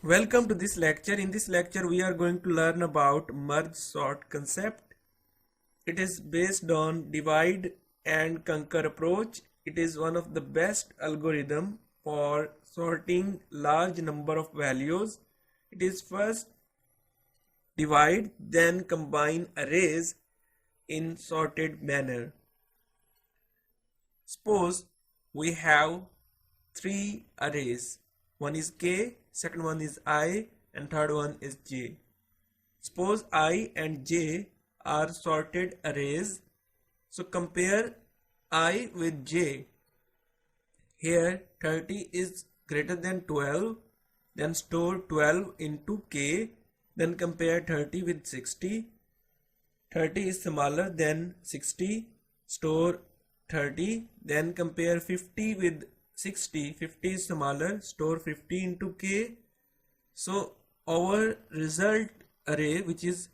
Welcome to this lecture. In this lecture, we are going to learn about merge sort concept. It is based on divide and conquer approach. It is one of the best algorithm for sorting large number of values. It is first divide, then combine arrays in sorted manner. Suppose we have three arrays. One is K, second one is I, and third one is J. Suppose I and J are sorted arrays. So compare I with J. Here 30 is greater than 12. Then store 12 into K. Then compare 30 with 60. 30 is smaller than 60. Store 30. Then compare 50 with 60. 50 is smaller. Store 50 into K. So our result array, which is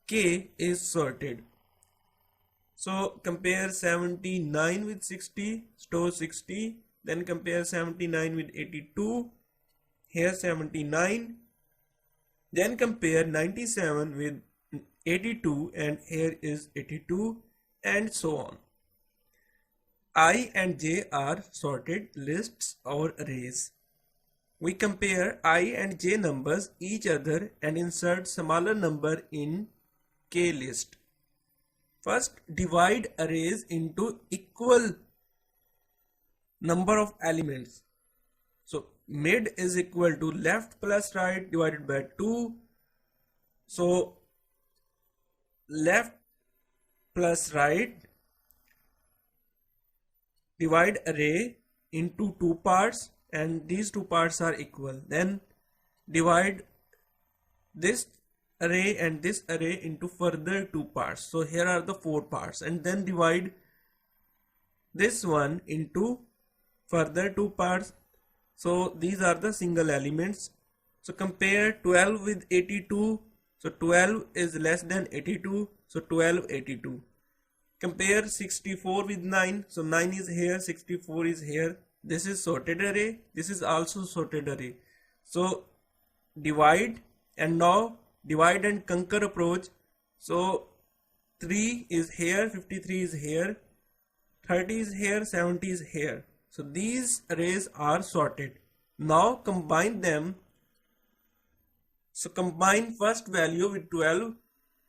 K, is sorted. So compare 79 with 60. Store 60. Then compare 79 with 82. Here 79. Then compare 97 with 82, and here is 82, and so on. I and J are sorted lists or arrays. We compare I and J numbers each other and insert smaller number in K list. First, divide arrays into equal number of elements. So mid is equal to left plus right divided by 2. So left plus right, divide array into two parts, and these two parts are equal. Then divide this array and this array into further two parts. So here are the four parts, and then divide this one into further two parts. So these are the single elements. So compare 12 with 82. So 12 is less than 82. So 12, 82. Compare 64 with 9. So 9 is here, 64 is here. This is sorted array. This is also sorted array. So divide, and now divide and conquer approach. So 3 is here, 53 is here, 30 is here, 70 is here. So these arrays are sorted. Now combine them. So combine first value with 12.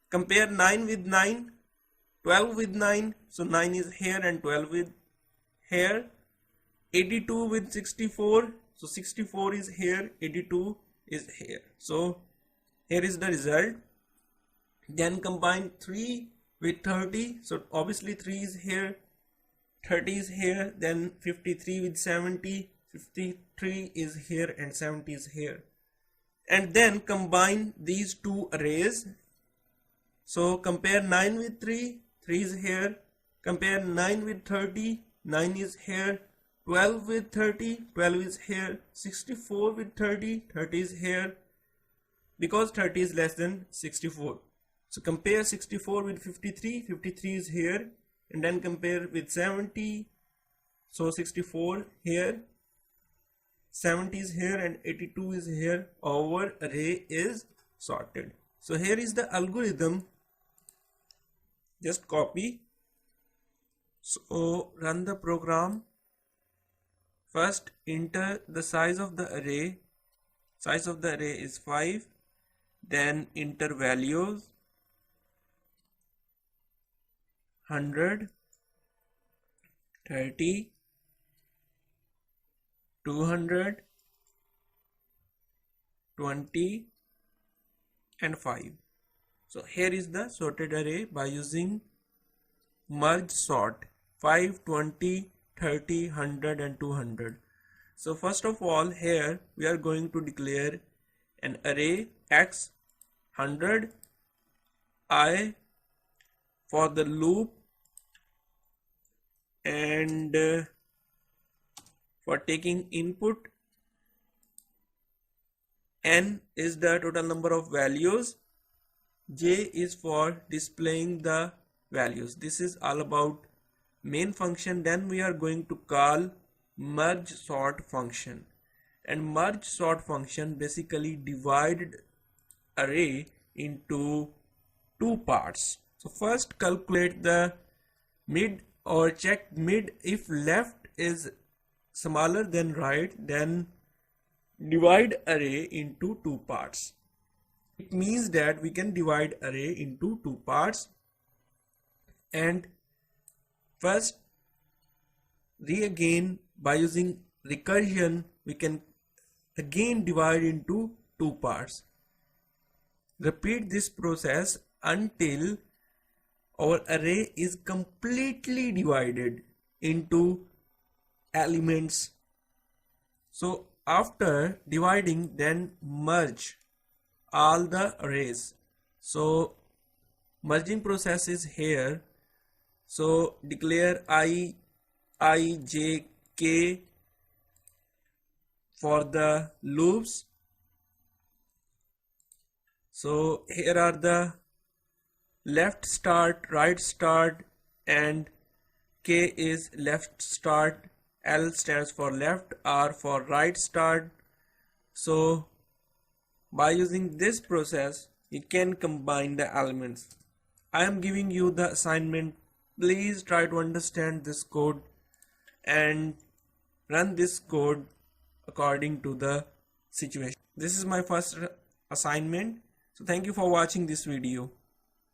Compare 9 with 9, 12 with 9. So 9 is here and 12 with here. 82 with 64. So 64 is here, 82 is here. So here is the result. Then combine 3 with 30. So obviously 3 is here, 30 is here. Then 53 with 70. 53 is here and 70 is here. And then combine these two arrays. So compare 9 with 3. 3 is here. Compare 9 with 30. 9 is here. 12 with 30. 12 is here. 64 with 30. 30 is here, because 30 is less than 64. So compare 64 with 53. 53 is here. And then compare with 70. So 64 here, 70 is here, and 82 is here. Our array is sorted. So here is the algorithm. Just copy. So run the program. First enter the size of the array. Size of the array is 5. Then enter values 100, 30, 200, 20, and 5. So here is the sorted array by using merge sort 5, 20, 30, 100, and 200. So first of all, here we are going to declare an array x 100 I for the loop, and for taking input n is the total number of values. J is for displaying the values. This is all about main function. Then we are going to call merge sort function. and merge sort function basically divided array into two parts. So first calculate the mid or check mid. If left is smaller than right, then divide array into two parts. It means that we can divide array into two parts, and first again by using recursion we can again divide into two parts. Repeat this process until our array is completely divided into elements. So after dividing, then merge all the arrays. So merging process is here. So declare I, j, k for the loops. So here are the left start, right start, and k is left start, L stands for left, R for right start. So by using this process you can combine the elements. I am giving you the assignment. Please try to understand this code and run this code according to the situation. This is my first assignment. So thank you for watching this video.